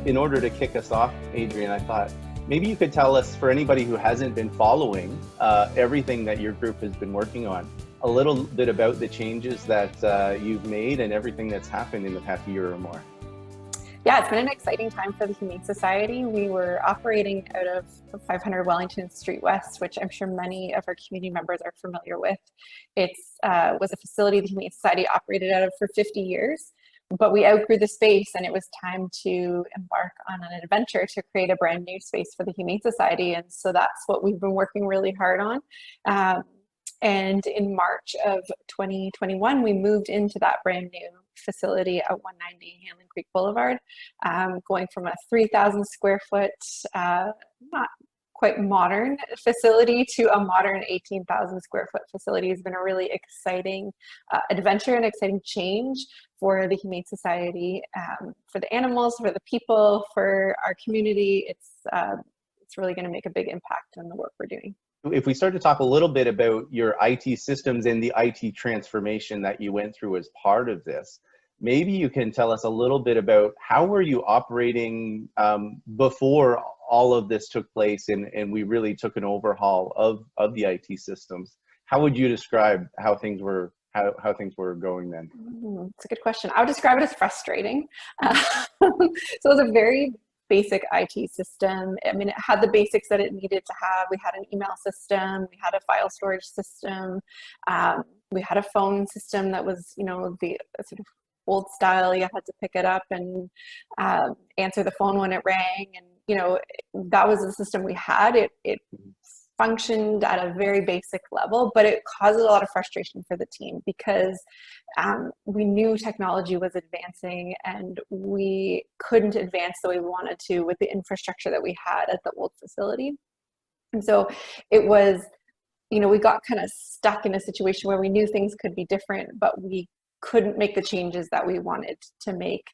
in order to kick us off, Adrienne, I thought maybe you could tell us, for anybody who hasn't been following everything that your group has been working on, a little bit about the changes that you've made and everything that's happened in the past year or more. Yeah, it's been an exciting time for the Humane Society. We were operating out of 500 Wellington Street West, which I'm sure many of our community members are familiar with. It was a facility the Humane Society operated out of for 50 years, but we outgrew the space and it was time to embark on an adventure to create a brand new space for the Humane Society. And so that's what we've been working really hard on. And in March of 2021, we moved into that brand new facility at 190 Hanlon Creek Boulevard, going from a 3,000 square foot, not quite modern facility to a modern 18,000 square foot facility has been a really exciting adventure and exciting change for the Humane Society, for the animals, for the people, for our community. It's really going to make a big impact on the work we're doing. If we start to talk a little bit about your IT systems and the IT transformation that you went through as part of this, maybe you can tell us a little bit about how were you operating before all of this took place and we really took an overhaul of the IT systems. How would you describe how things were going then? It's a good question. I would describe it as frustrating. So it was a very basic IT system. I mean, it had the basics that it needed to have. We had an email system, we had a file storage system, we had a phone system that was, the sort of old style. You had to pick it up and answer the phone when it rang, and that was the system we had. It functioned at a very basic level, but it caused a lot of frustration for the team because we knew technology was advancing and we couldn't advance the way we wanted to with the infrastructure that we had at the old facility. And so it was, we got kind of stuck in a situation where we knew things could be different, but we couldn't make the changes that we wanted to make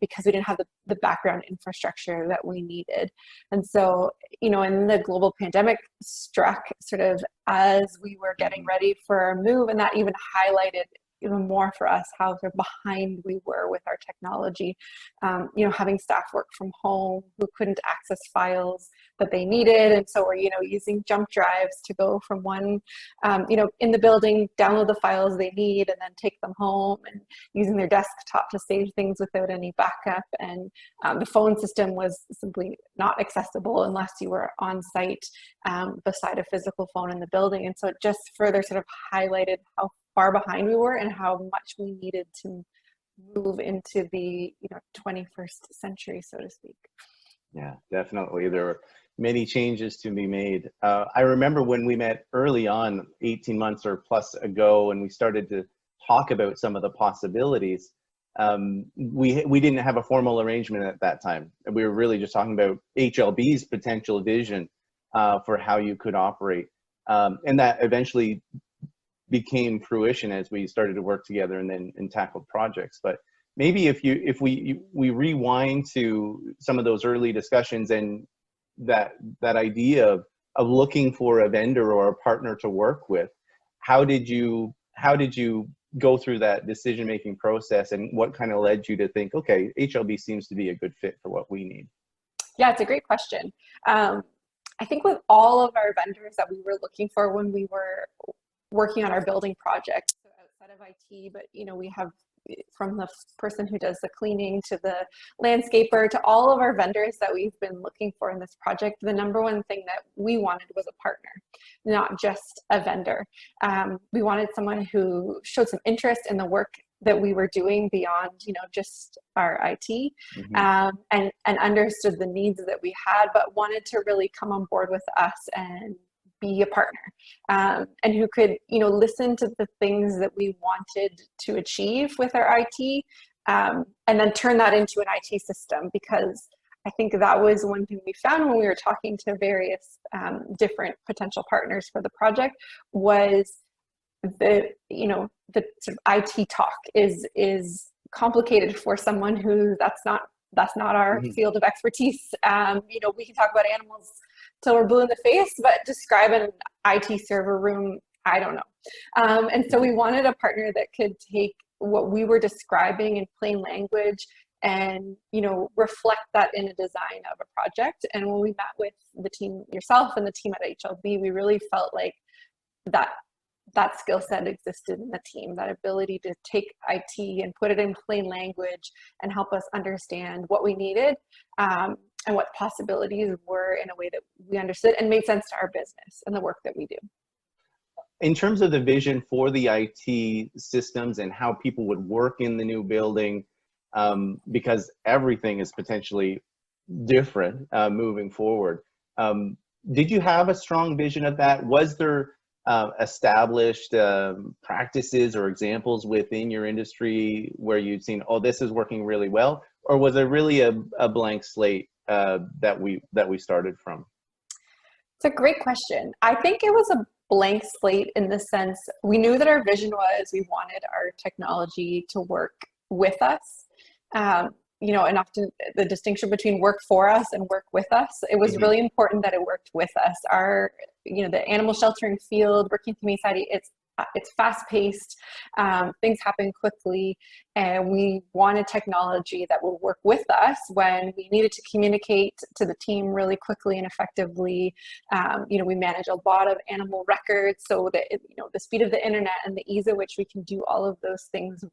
because we didn't have the background infrastructure that we needed. And so, and the global pandemic struck sort of as we were getting ready for our move, and that even highlighted even more for us how sort of behind we were with our technology. Having staff work from home who couldn't access files that they needed, and so we're using jump drives to go from one in the building, download the files they need and then take them home, and using their desktop to save things without any backup. And the phone system was simply not accessible unless you were on site beside a physical phone in the building. And so it just further sort of highlighted how far behind we were and how much we needed to move into the 21st century, so to speak. Yeah, definitely. There were many changes to be made. I remember when we met early on, 18 months or plus ago, and we started to talk about some of the possibilities. We didn't have a formal arrangement at that time. We were really just talking about HLB's potential vision for how you could operate. And that eventually became fruition as we started to work together and tackled projects. But maybe if we rewind to some of those early discussions and that idea of looking for a vendor or a partner to work with, how did you go through that decision-making process, and what kind of led you to think, okay, HLB seems to be a good fit for what we need? Yeah, it's a great question. I think with all of our vendors that we were looking for when we were working on our building project, so outside of IT, but we have from the person who does the cleaning to the landscaper to all of our vendors that we've been looking for in this project, the number one thing that we wanted was a partner, not just a vendor. We wanted someone who showed some interest in the work that we were doing beyond just our IT, and understood the needs that we had, but wanted to really come on board with us and be a partner, and who could listen to the things that we wanted to achieve with our IT, and then turn that into an IT system. Because I think that was one thing we found when we were talking to various different potential partners for the project, was the sort of IT talk is complicated for someone who that's not our field of expertise. We can talk about animals till we're blue in the face, but describe an IT server room, I don't know. And so we wanted a partner that could take what we were describing in plain language and, you know, reflect that in a design of a project. And when we met with the team, yourself and the team at HLB, we really felt like that skill set existed in the team, that ability to take IT and put it in plain language and help us understand what we needed, and what possibilities were in a way that we understood and made sense to our business and the work that we do. In terms of the vision for the IT systems and how people would work in the new building, because everything is potentially different moving forward, did you have a strong vision of that? Was there established practices or examples within your industry where you'd seen, oh, this is working really well? Or was it really a blank slate that we started from? It's a great question. I think it was a blank slate in the sense we knew that our vision was we wanted our technology to work with us. You know, and often the distinction between work for us and work with us, it was really important that it worked with us. Our, you know, the animal sheltering field, working with Humane Society, it's fast paced, things happen quickly, and we wanted technology that will work with us when we needed to communicate to the team really quickly and effectively. You know, we manage a lot of animal records, so that, you know, the speed of the internet and the ease at which we can do all of those things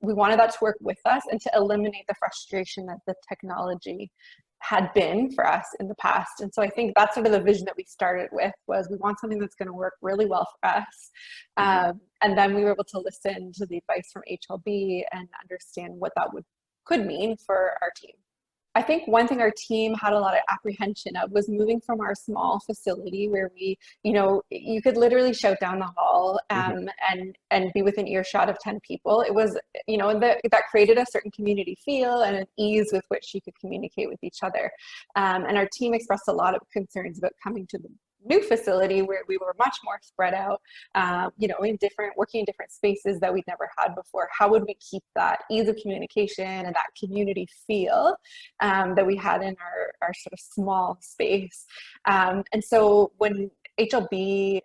we wanted that to work with us and to eliminate the frustration that the technology had been for us in the past. And so I think that's sort of the vision that we started with, was we want something that's going to work really well for us. And then we were able to listen to the advice from HLB and understand what that could mean for our team. I think one thing our team had a lot of apprehension of was moving from our small facility where we, you know, you could literally shout down the hall and be within earshot of 10 people. It was, you know, that created a certain community feel and an ease with which you could communicate with each other. And our team expressed a lot of concerns about coming to the new facility where we were much more spread out, you know, working in different spaces that we'd never had before. How would we keep that ease of communication and that community feel that we had in our sort of small space? And so when HLB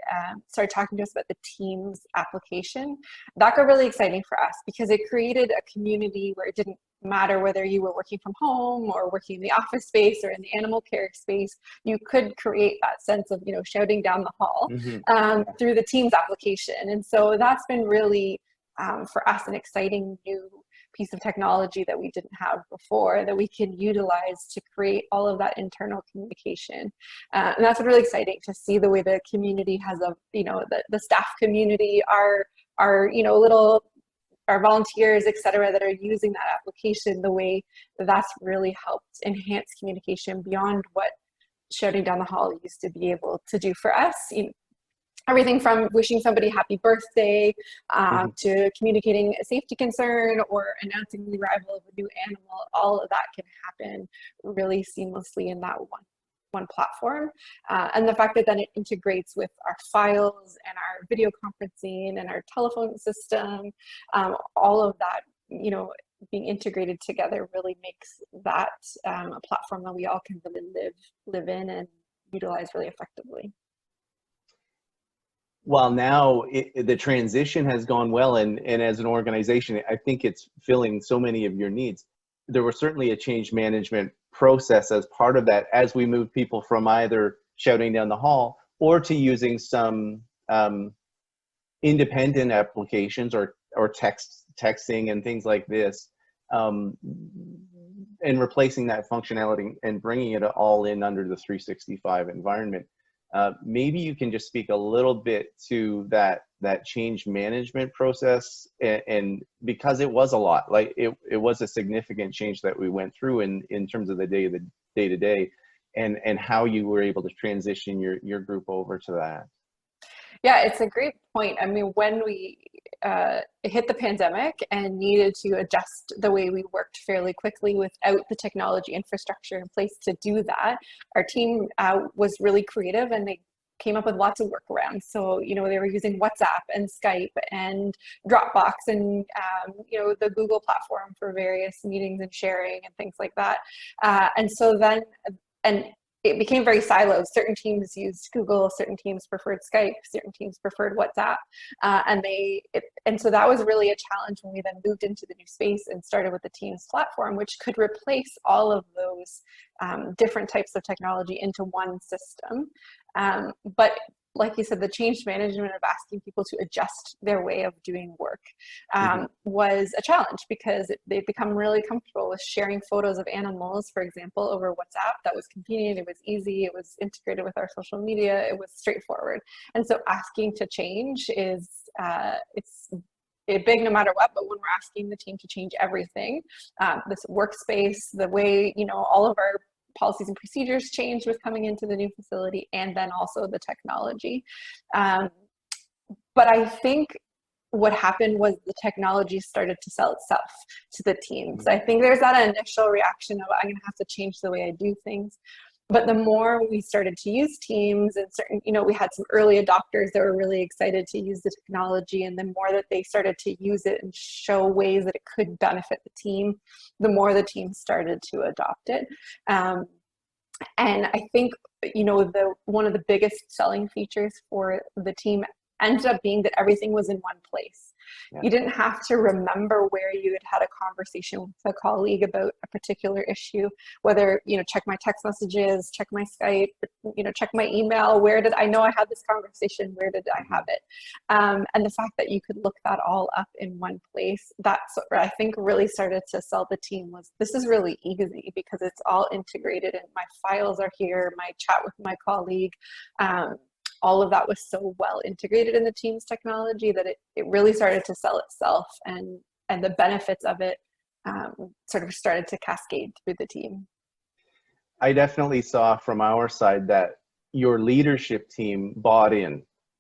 started talking to us about the Teams application, that got really exciting for us because it created a community where it didn't matter whether you were working from home or working in the office space or in the animal care space. You could create that sense of, you know, shouting down the hall through the Teams application. And so that's been really, for us, an exciting new piece of technology that we didn't have before that we can utilize to create all of that internal communication. And that's really exciting to see the way the community has you know, the staff community, our you know, our volunteers, et cetera, that are using that application, the way that's really helped enhance communication beyond what shouting down the hall used to be able to do for us. You know, everything from wishing somebody happy birthday to communicating a safety concern or announcing the arrival of a new animal, all of that can happen really seamlessly in that one platform. And the fact that then it integrates with our files and our video conferencing and our telephone system, all of that, you know, being integrated together really makes that a platform that we all can really live in and utilize really effectively. Well, now the transition has gone well, and as an organization, I think it's filling so many of your needs. There was certainly a change management process as part of that, as we move people from either shouting down the hall or to using some independent applications or texting and things like this, and replacing that functionality and bringing it all in under the 365 environment. Maybe you can just speak a little bit to that change management process, and because it was a lot, like it was a significant change that we went through in terms of the day-to-day, and how you were able to transition your group over to that. Yeah, it's a great point. I mean, when we hit the pandemic and needed to adjust the way we worked fairly quickly without the technology infrastructure in place to do that, our team was really creative and they came up with lots of workarounds. So, you know, they were using WhatsApp and Skype and Dropbox and, you know, the Google platform for various meetings and sharing and things like that. And so then, and it became very siloed. Certain teams used Google, certain teams preferred Skype, certain teams preferred WhatsApp. And so that was really a challenge when we then moved into the new space and started with the Teams platform, which could replace all of those different types of technology into one system. But like you said, the change management of asking people to adjust their way of doing work was a challenge, because they've become really comfortable with sharing photos of animals, for example, over WhatsApp. That was convenient, it was easy, it was integrated with our social media, it was straightforward. And so asking to change is, it's big no matter what, but when we're asking the team to change everything, this workspace, the way, all of our policies and procedures changed with coming into the new facility, and then also the technology. But I think what happened was the technology started to sell itself to the teams. I think there's that initial reaction of, I'm going to have to change the way I do things. But the more we started to use Teams, and certain, we had some early adopters that were really excited to use the technology, and the more that they started to use it and show ways that it could benefit the team, the more the team started to adopt it. And I think, one of the biggest selling features for the team ended up being that everything was in one place. Yeah. You didn't have to remember where you had a conversation with a colleague about a particular issue, whether, check my text messages, check my Skype, check my email. Where did I know I had this conversation? Where did I have it? And the fact that you could look that all up in one place, that's what I think really started to sell the team was, this is really easy because it's all integrated and my files are here, my chat with my colleague. All of that was so well integrated in the Teams technology that it really started to sell itself, and the benefits of it sort of started to cascade through the team. I definitely saw from our side that your leadership team bought into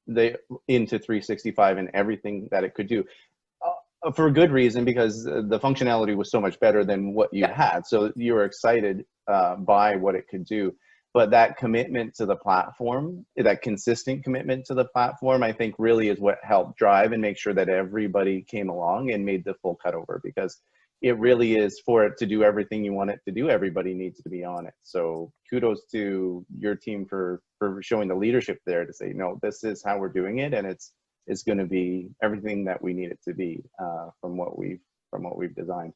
365 and everything that it could do. For a good reason, because the functionality was so much better than what you had. So you were excited by what it could do. But that commitment to the platform, that consistent commitment to the platform, I think really is what helped drive and make sure that everybody came along and made the full cutover, because it really is, for it to do everything you want it to do, everybody needs to be on it. So kudos to your team for showing the leadership there to say, no, this is how we're doing it, and it's going to be everything that we need it to be from what we've designed.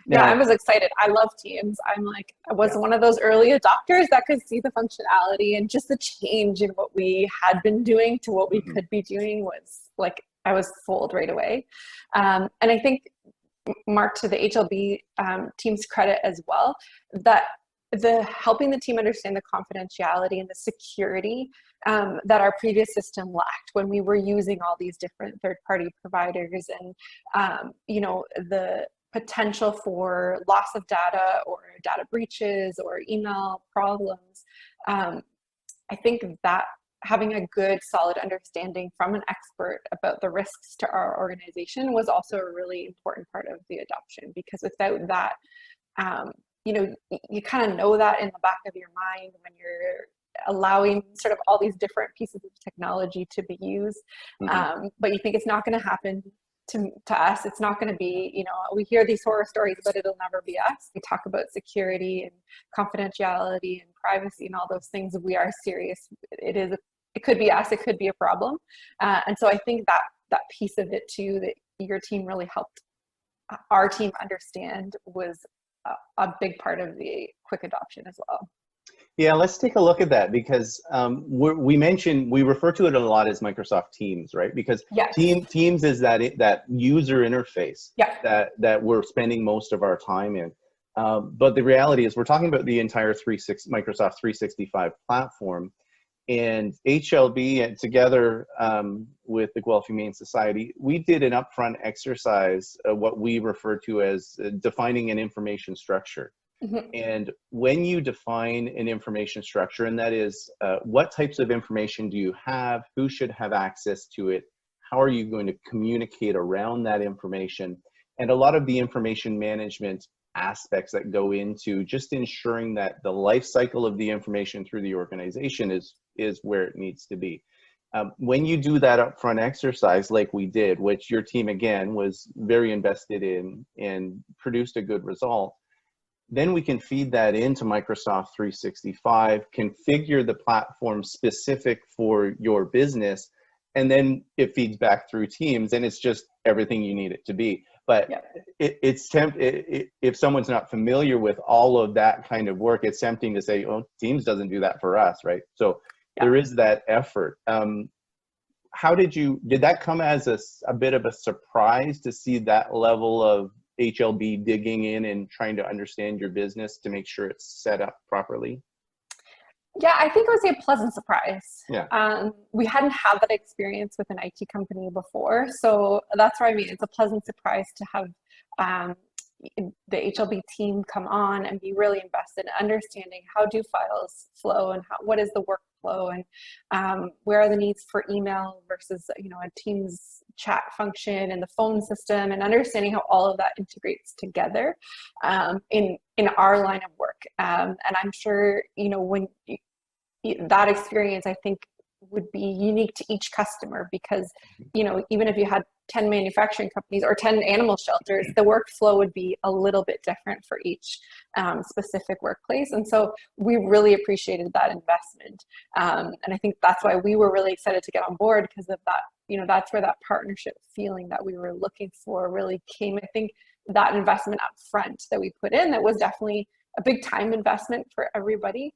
Now, I was excited. I love Teams. I was one of those early adopters that could see the functionality, and just the change in what we had been doing to what we could be doing was like, I was sold right away. And I think, Mark, to the HLB team's credit as well, that helping the team understand the confidentiality and the security that our previous system lacked when we were using all these different third-party providers, and the potential for loss of data or data breaches or email problems. I think that having a good, solid understanding from an expert about the risks to our organization was also a really important part of the adoption, because without that, you kind of know that in the back of your mind when you're allowing sort of all these different pieces of technology to be used, but you think it's not going to happen to us. It's not going to be, we hear these horror stories, but it'll never be us. We talk about security and confidentiality and privacy and all those things. We are serious. It could be us. It could be a problem. And so I think that piece of it too, that your team really helped our team understand, was a big part of the quick adoption as well. Yeah, let's take a look at that, because we refer to it a lot as Microsoft Teams, right? Because Teams is that user interface that we're spending most of our time in. But the reality is, we're talking about the entire Microsoft 365 platform, and HLB, and together with the Guelph Humane Society, we did an upfront exercise, what we refer to as defining an information structure. And when you define an information structure, and that is what types of information do you have, who should have access to it, how are you going to communicate around that information, and a lot of the information management aspects that go into just ensuring that the life cycle of the information through the organization is where it needs to be. When you do that upfront exercise like we did, which your team again was very invested in and produced a good result, Then we can feed that into Microsoft 365, configure the platform specific for your business, and then it feeds back through Teams, and it's just everything you need it to be. But Yeah. if someone's not familiar with all of that kind of work, it's tempting to say, oh, Teams doesn't do that for us, right? So Yeah. there is that effort. How did that come as a bit of a surprise to see that level of HLB digging in and trying to understand your business to make sure it's set up properly? Yeah, I think I would say a pleasant surprise. Yeah. We hadn't had that experience with an IT company before. So that's what I mean. It's a pleasant surprise to have the HLB team come on and be really invested in understanding how do files flow and what is the workflow, and where are the needs for email versus, you know, a Teams chat function and the phone system, and understanding how all of that integrates together in our line of work. And I'm sure, you know, when that experience, I think, would be unique to each customer, because, you know, even if you had 10 manufacturing companies or 10 animal shelters, the workflow would be a little bit different for each specific workplace. And so we really appreciated that investment. And I think that's why we were really excited to get on board, because of that, you know, that's where that partnership feeling that we were looking for really came. I think that investment up front that we put in, that was definitely a big time investment for everybody,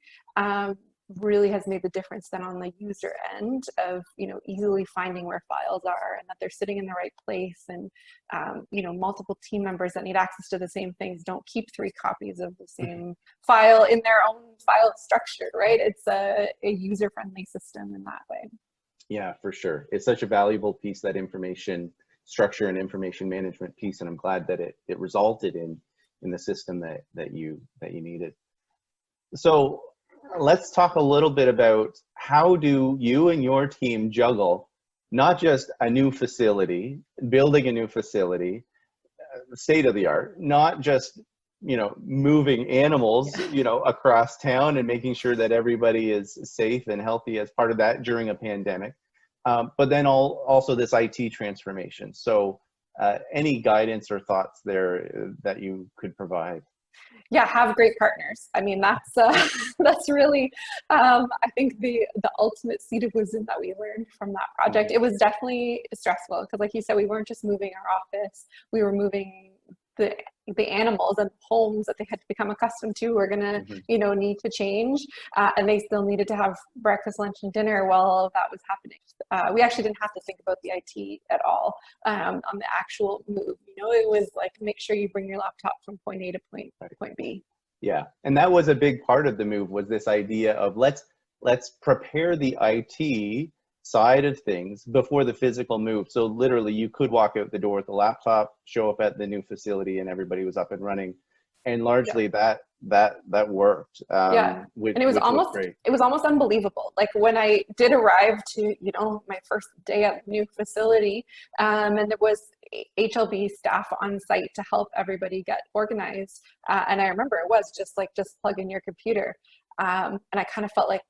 really has made the difference then on the user end of, you know, easily finding where files are and that they're sitting in the right place. And, you know, multiple team members that need access to the same things don't keep 3 copies of the same file in their own file structure, right? It's a user-friendly system in that way. Yeah, for sure. It's such a valuable piece, that information structure and information management piece, and I'm glad that it resulted in the system that you needed. So let's talk a little bit about, how do you and your team juggle not just a new facility, building a new facility, state of the art, not just, you know, moving animals, you know, across town and making sure that everybody is safe and healthy as part of that during a pandemic, but then also this IT transformation. So any guidance or thoughts there that you could provide? Yeah, have great partners. I mean, that's that's really, I think, the ultimate seed of wisdom that we learned from that project. It was definitely stressful because, like you said, we weren't just moving our office; we were moving the animals and homes that they had to become accustomed to were going to, you know, need to change, and they still needed to have breakfast, lunch, and dinner while all of that was happening. We actually didn't have to think about the IT at all on the actual move. You know, it was like, make sure you bring your laptop from point A to point B. Yeah, and that was a big part of the move, was this idea of let's prepare the IT side of things before the physical move. So literally you could walk out the door with the laptop, show up at the new facility, and everybody was up and running. And largely that worked. And it was almost unbelievable. Like when I did arrive to, you know, my first day at the new facility, and there was HLB staff on site to help everybody get organized. And I remember it was just plug in your computer. And I kind of felt like,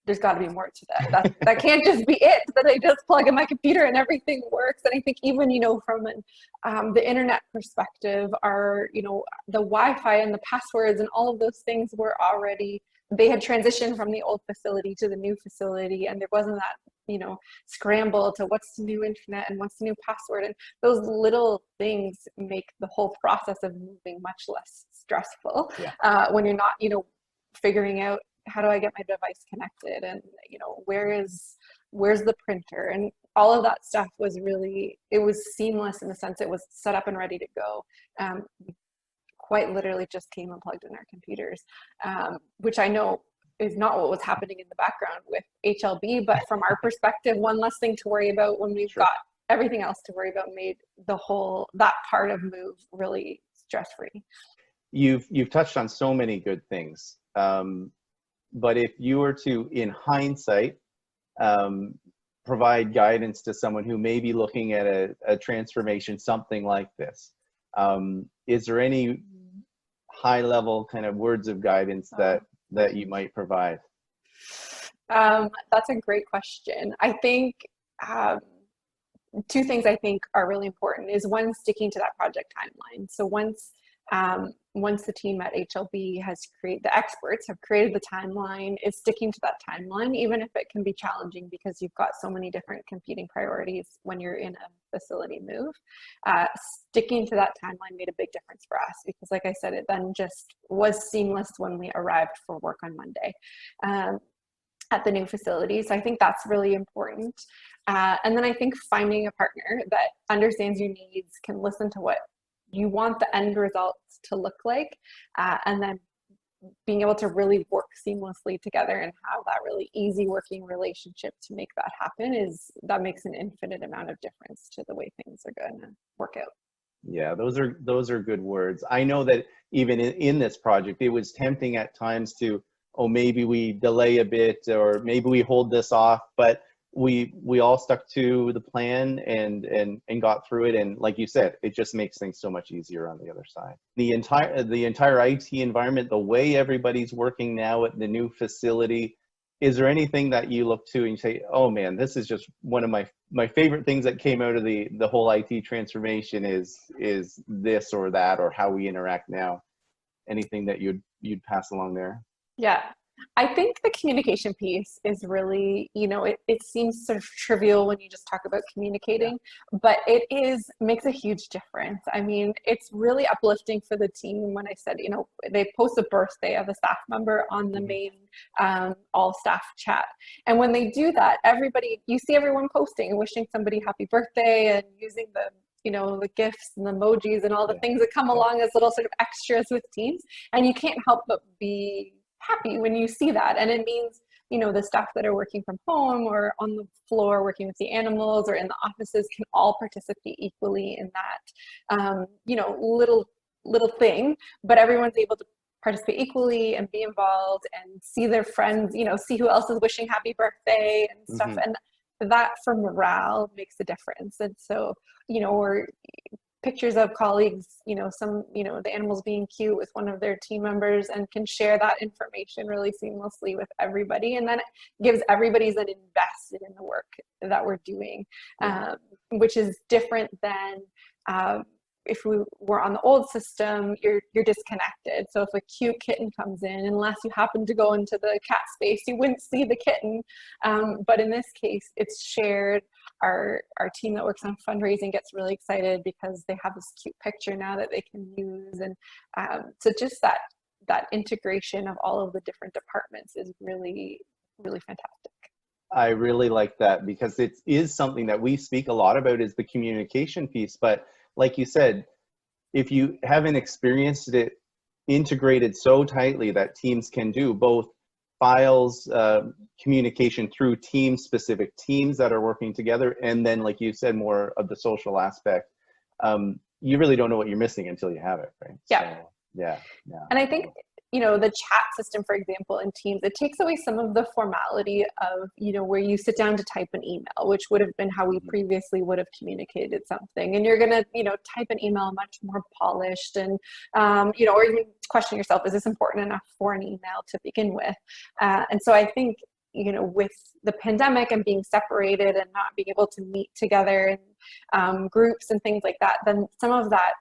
there's got to be more to that. That can't just be it, that I just plug in my computer and everything works. And I think even, you know, from the internet perspective, you know, the Wi-Fi and the passwords and all of those things were already, they had transitioned from the old facility to the new facility. And there wasn't that, you know, scramble to what's the new internet and what's the new password. And those little things make the whole process of moving much less stressful when you're not, you know, figuring out, how do I get my device connected, and, you know, where's the printer, and all of that stuff was really, it was seamless in the sense it was set up and ready to go. We quite literally just came and plugged in our computers, which I know is not what was happening in the background with HLB, but from our perspective, one less thing to worry about when we've got everything else to worry about, made that part of move really stress-free. You've touched on so many good things. But if you were to, in hindsight, provide guidance to someone who may be looking at a transformation, something like this, is there any high-level kind of words of guidance that you might provide? That's a great question. I think 2 things I think are really important is, one, sticking to that project timeline. So once once the team at HLB the experts have created the timeline, is sticking to that timeline, even if it can be challenging because you've got so many different competing priorities when you're in a facility move. Sticking to that timeline made a big difference for us because, like I said, it then just was seamless when we arrived for work on Monday at the new facility. So I think that's really important. And then I think finding a partner that understands your needs, can listen to what you want the end results to look like, and then being able to really work seamlessly together and have that really easy working relationship to make that happen that makes an infinite amount of difference to the way things are going to work out. Yeah, those are good words. I know that even in this project, it was tempting at times to, oh, maybe we delay a bit or maybe we hold this off, but we all stuck to the plan and got through it. And like you said, it just makes things so much easier on the other side. The entire IT environment, the way everybody's working now at the new facility, is there anything that you look to and you say, oh man, this is just one of my favorite things that came out of the whole IT transformation is this or that, or how we interact now? Anything that you'd pass along there? Yeah. I think the communication piece is really, it seems sort of trivial when you just talk about communicating, but it makes a huge difference. I mean, it's really uplifting for the team when I said, they post a birthday of a staff member on the main all staff chat. And when they do that, you see everyone posting and wishing somebody happy birthday and using the gifts and the emojis and all the things that come along as little sort of extras with teams. And you can't help but be happy when you see that. And it means, the staff that are working from home or on the floor working with the animals or in the offices can all participate equally in that, little thing, but everyone's able to participate equally and be involved and see their friends, see who else is wishing happy birthday and stuff. And that for morale makes a difference. And so, or pictures of colleagues, the animals being cute with one of their team members and can share that information really seamlessly with everybody. And then it gives everybody then invested in the work that we're doing, which is different than if we were on the old system, you're disconnected. So if a cute kitten comes in, unless you happen to go into the cat space, you wouldn't see the kitten. But in this case, it's shared. Our team that works on fundraising gets really excited because they have this cute picture now that they can use. And so just that integration of all of the different departments is really, really fantastic. I really like that because it is something that we speak a lot about, is the communication piece. But like you said, if you haven't experienced it integrated so tightly that teams can do both files, communication through specific teams that are working together, and then, like you said, more of the social aspect, you really don't know what you're missing until you have it, right? Yeah. So, yeah. And I think, the chat system, for example, in Teams, it takes away some of the formality of, where you sit down to type an email, which would have been how we previously would have communicated something. And you're going to, type an email much more polished and, or even question yourself, is this important enough for an email to begin with? And so I think, with the pandemic and being separated and not being able to meet together in groups and things like that, then some of that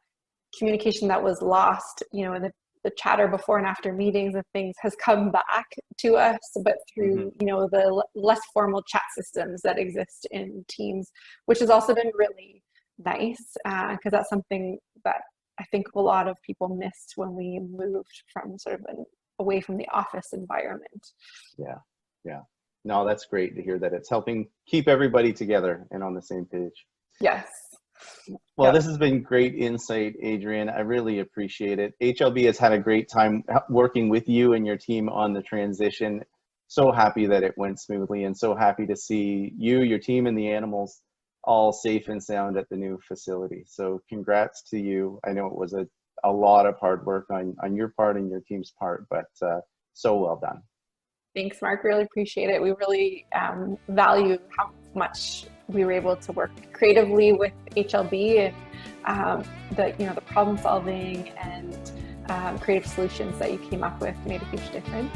communication that was lost, in the chatter before and after meetings and things has come back to us, but through, the less formal chat systems that exist in Teams, which has also been really nice because that's something that I think a lot of people missed when we moved from sort of away from the office environment. Yeah. No, that's great to hear that it's helping keep everybody together and on the same page. Yes. Well, this has been great insight, Adrienne. I really appreciate it. HLB has had a great time working with you and your team on the transition. So happy that it went smoothly and so happy to see you, your team, and the animals all safe and sound at the new facility. So congrats to you. I know it was a lot of hard work on your part and your team's part, but so well done. Thanks, Mark. Really appreciate it. We really value how much we were able to work creatively with HLB and the problem solving and creative solutions that you came up with made a huge difference.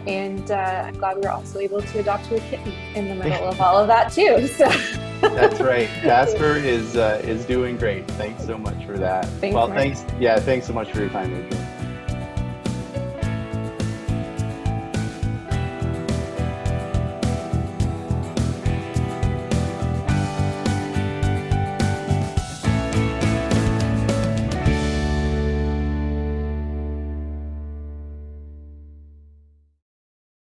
And I'm glad we were also able to adopt a kitten in the middle of all of that too. So That's right. Casper is doing great. Thanks so much for that. Thanks, Well, Mark. thanks. Yeah, thanks so much for your time, Adrienne.